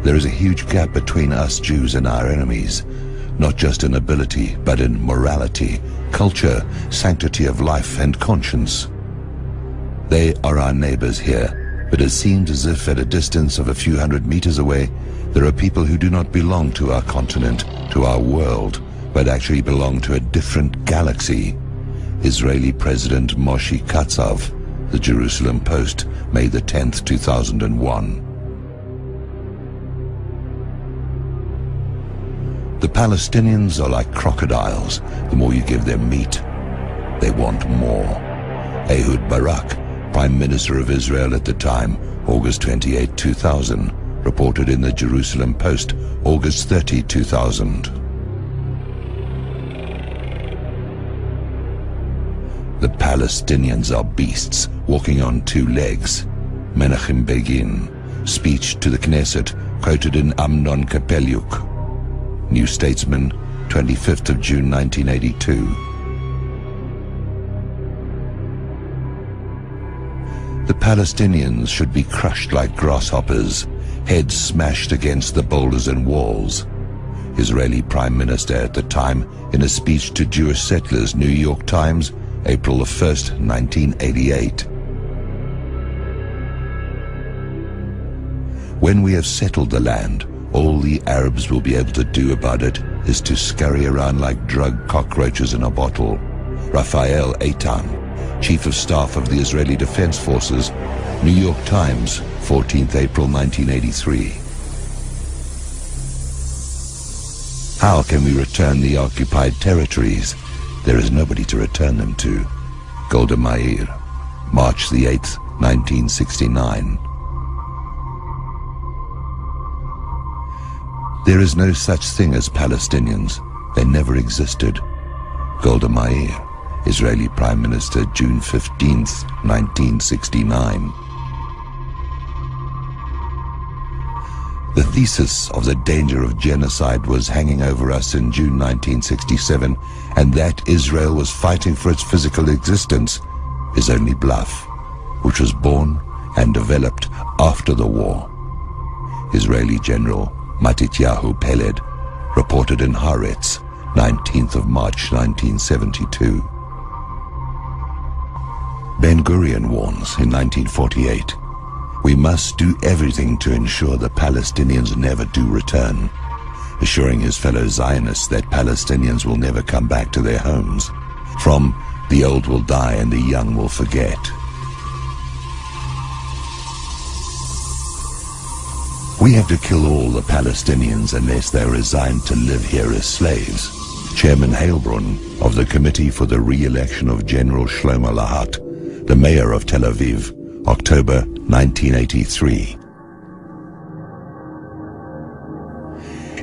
There is a huge gap between us Jews and our enemies, not just in ability, but in morality, culture, sanctity of life, and conscience. They are our neighbors here, but it seems as if at a distance of a few hundred meters away, there are people who do not belong to our continent, to our world, but actually belong to a different galaxy. Israeli President Moshe Katsav, The Jerusalem Post, May the 10th, 2001. The Palestinians are like crocodiles. The more you give them meat, they want more. Ehud Barak, Prime Minister of Israel at the time, August 28, 2000, reported in the Jerusalem Post, August 30, 2000. The Palestinians are beasts, walking on two legs. Menachem Begin, speech to the Knesset, quoted in Amnon Kapelyuk. New Statesman, 25th of June 1982. The Palestinians should be crushed like grasshoppers, heads smashed against the boulders and walls. Israeli Prime Minister at the time, in a speech to Jewish settlers, New York Times, April 1st, 1988. When we have settled the land, all the Arabs will be able to do about it is to scurry around like drug cockroaches in a bottle. Raphael Eitan, Chief of Staff of the Israeli Defense Forces, New York Times, 14th April 1983. How can we return the occupied territories? There is nobody to return them to. Golda Meir, March the 8th, 1969. There is no such thing as Palestinians. They never existed. Golda Meir, Israeli Prime Minister, June 15th, 1969. The thesis of the danger of genocide was hanging over us in June 1967, and that Israel was fighting for its physical existence is only bluff, which was born and developed after the war. Israeli General Matityahu Peled reported in Haaretz, 19th of March 1972. Ben-Gurion warns in 1948, "We must do everything to ensure the Palestinians never do return," assuring his fellow Zionists that Palestinians will never come back to their homes. From "the old will die and the young will forget." We have to kill all the Palestinians unless they are resigned to live here as slaves. Chairman Heilbrunn of the Committee for the Re-election of General Shlomo Lahat, the mayor of Tel Aviv, October 1983.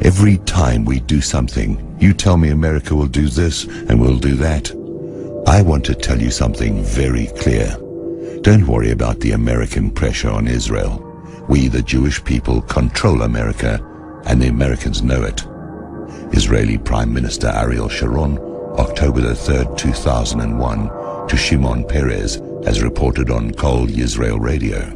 Every time we do something, you tell me America will do this and we'll do that. I want to tell you something very clear. Don't worry about the American pressure on Israel. We, the Jewish people, control America, and the Americans know it. Israeli Prime Minister Ariel Sharon, October the 3rd, 2001, to Shimon Peres, as reported on Kol Yisrael Radio.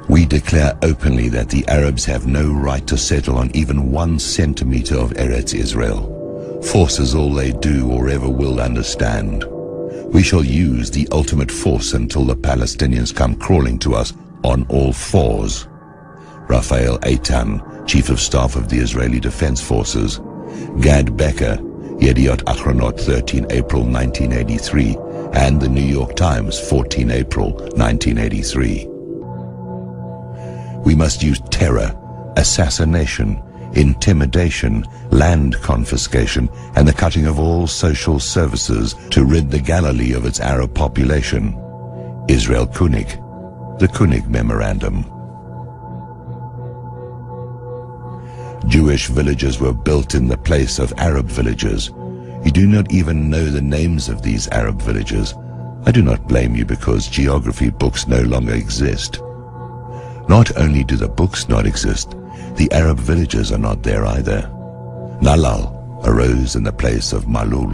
We declare openly that the Arabs have no right to settle on even 1 centimeter of Eretz Israel. Force is all they do or ever will understand. We shall use the ultimate force until the Palestinians come crawling to us on all fours. Raphael Eitan, Chief of Staff of the Israeli Defense Forces. Gad Becker, Yediot Achronot, 13 April 1983, and the New York Times, 14 April 1983. We must use terror, assassination, intimidation, land confiscation, and the cutting of all social services to rid the Galilee of its Arab population. Israel Kunig, the Kunig Memorandum. Jewish villages were built in the place of Arab villages. You do not even know the names of these Arab villages. I do not blame you because geography books no longer exist. Not only do the books not exist, the Arab villages are not there either. Nalal arose in the place of Malul.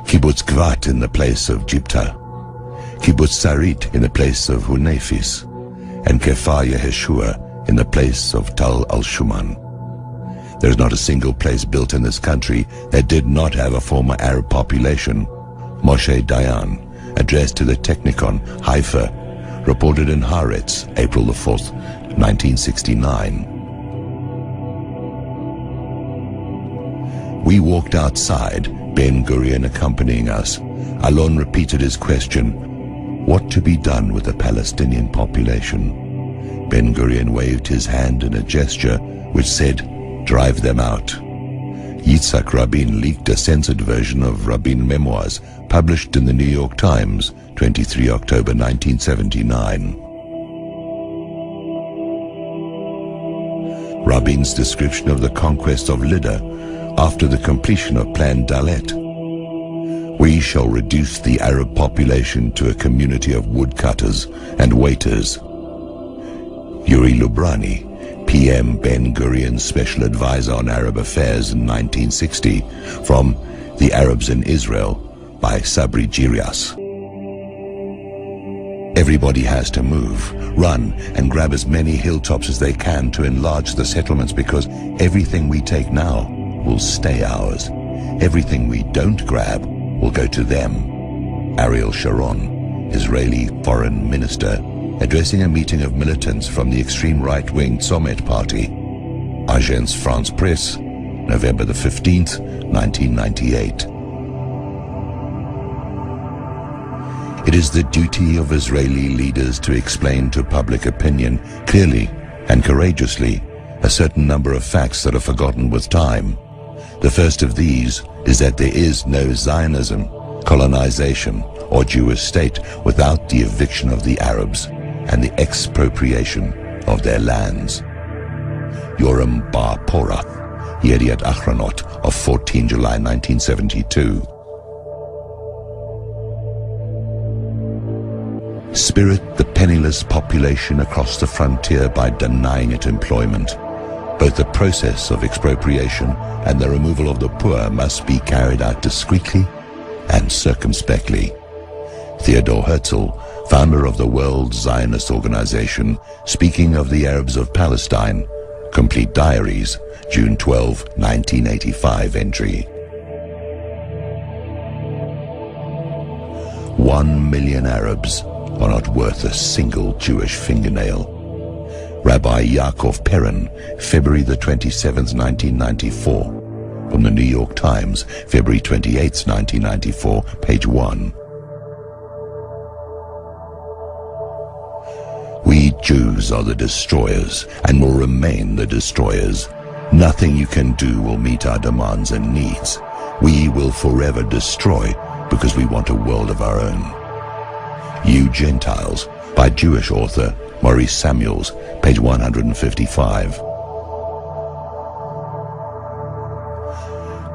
Kibbutz Gvat in the place of Jipta. Kibbutz Sarit in the place of Hunefis. and Kefar Yeshua in the place of Tal al-Shuman. There is not a single place built in this country that did not have a former Arab population. Moshe Dayan, addressed to the Technikon, Haifa, reported in Haaretz, April the 4th, 1969. We walked outside, Ben Gurion accompanying us. Alon repeated his question, what to be done with the Palestinian population? Ben Gurion waved his hand in a gesture which said, drive them out. Yitzhak Rabin leaked a censored version of Rabin memoirs published in the New York Times, 23 October 1979. Rabin's description of the conquest of Lydda after the completion of Plan Dalet. We shall reduce the Arab population to a community of woodcutters and waiters. Yuri Lubrani, PM Ben Gurion's special advisor on Arab affairs in 1960, from The Arabs in Israel by Sabri Girias. Everybody has to move, run, and grab as many hilltops as they can to enlarge the settlements, because everything we take now will stay ours. Everything we don't grab will go to them. Ariel Sharon, Israeli foreign minister, addressing a meeting of militants from the extreme right-wing Tzomet party. Agence France Presse, November the 15th, 1998. It is the duty of Israeli leaders to explain to public opinion clearly and courageously a certain number of facts that are forgotten with time. The first of these is that there is no Zionism, colonization, or Jewish state without the eviction of the Arabs and the expropriation of their lands. Yoram Bar Porach, Yediat Achronot of 14 July 1972. Spirit the penniless population across the frontier by denying it employment. Both the process of expropriation and the removal of the poor must be carried out discreetly and circumspectly. Theodor Herzl, founder of the World Zionist Organization, speaking of the Arabs of Palestine, Complete Diaries, June 12, 1985 entry. 1 million Arabs are not worth a single Jewish fingernail. Rabbi Yaakov Perrin, February the 27th, 1994. From the New York Times, February 28th, 1994, page 1. We Jews are the destroyers and will remain the destroyers. Nothing you can do will meet our demands and needs. We will forever destroy because we want a world of our own. You Gentiles, by Jewish author Maurice Samuels, page 155.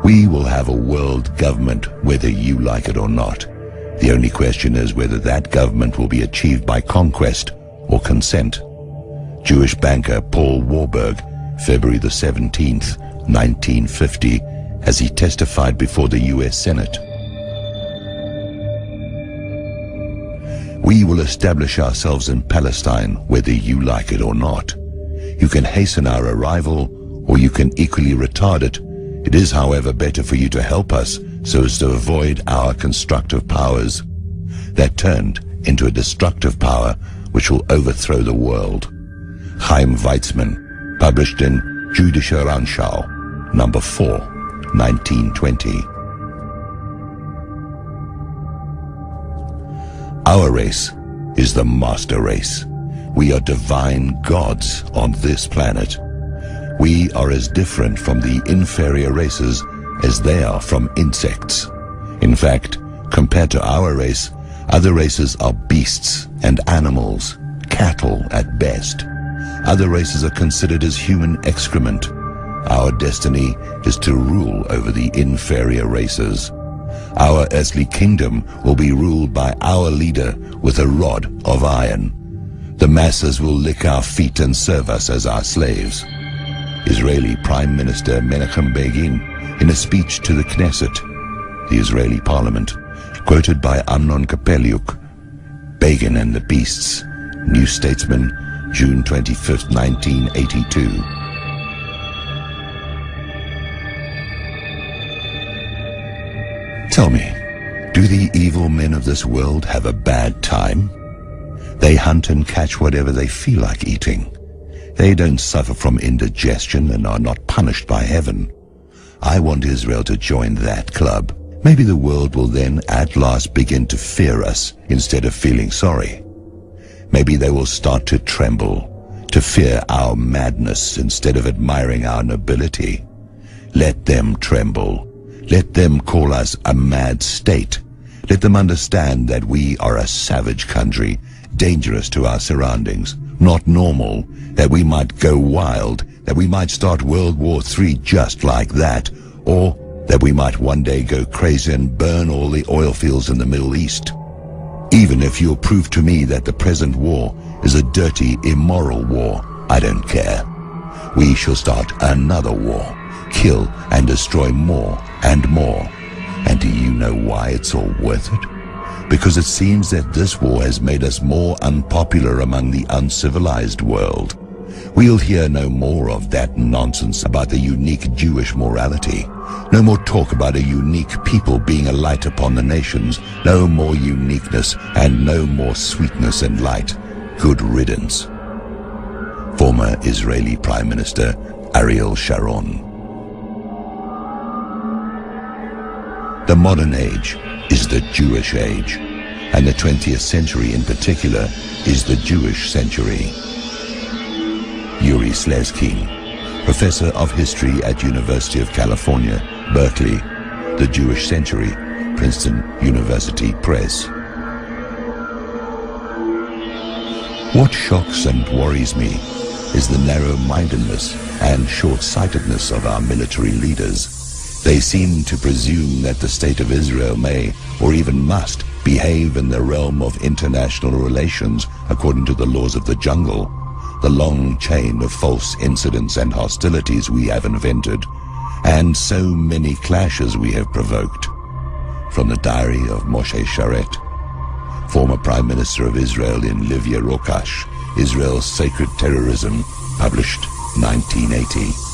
We will have a world government whether you like it or not. The only question is whether that government will be achieved by conquest or consent. Jewish banker Paul Warburg, February the 17th, 1950, as he testified before the U.S. Senate. We will establish ourselves in Palestine whether you like it or not. You can hasten our arrival, or you can equally retard it. It is, however, better for you to help us so as to avoid our constructive powers that turned into a destructive power which will overthrow the world. Chaim Weizmann, published in Jüdische Rundschau, number 4, 1920. Our race is the master race. We are divine gods on this planet. We are as different from the inferior races as they are from insects. In fact, compared to our race, other races are beasts and animals, cattle at best. Other races are considered as human excrement. Our destiny is to rule over the inferior races. Our earthly kingdom will be ruled by our leader with a rod of iron. The masses will lick our feet and serve us as our slaves. Israeli Prime Minister Menachem Begin, in a speech to the Knesset, the Israeli parliament, quoted by Amnon Kapeliuk, Begin and the Beasts, New Statesman, June 25, 1982. Tell me, do the evil men of this world have a bad time? They hunt and catch whatever they feel like eating. They don't suffer from indigestion and are not punished by heaven. I want Israel to join that club. Maybe the world will then at last begin to fear us instead of feeling sorry. Maybe they will start to tremble, to fear our madness instead of admiring our nobility. Let them tremble. Let them call us a mad state. Let them understand that we are a savage country, dangerous to our surroundings, not normal, that we might go wild, that we might start World War III just like that, or that we might one day go crazy and burn all the oil fields in the Middle East. Even if you'll prove to me that the present war is a dirty, immoral war, I don't care. We shall start another war, kill and destroy more and more. And do you know why it's all worth it? Because it seems that this war has made us more unpopular among the uncivilized world. We'll hear no more of that nonsense about the unique Jewish morality. No more talk about a unique people being a light upon the nations. No more uniqueness and no more sweetness and light. Good riddance. Former Israeli Prime Minister Ariel Sharon. The modern age is the Jewish age, and the 20th century in particular is the Jewish century. Yuri Slezký, professor of history at University of California, Berkeley, The Jewish Century, Princeton University Press. What shocks and worries me is the narrow-mindedness and short-sightedness of our military leaders. They seem to presume that the state of Israel may, or even must, behave in the realm of international relations according to the laws of the jungle, the long chain of false incidents and hostilities we have invented, and so many clashes we have provoked. From the diary of Moshe Sharet, former Prime Minister of Israel in Livia Rokash, Israel's Sacred Terrorism, published 1980.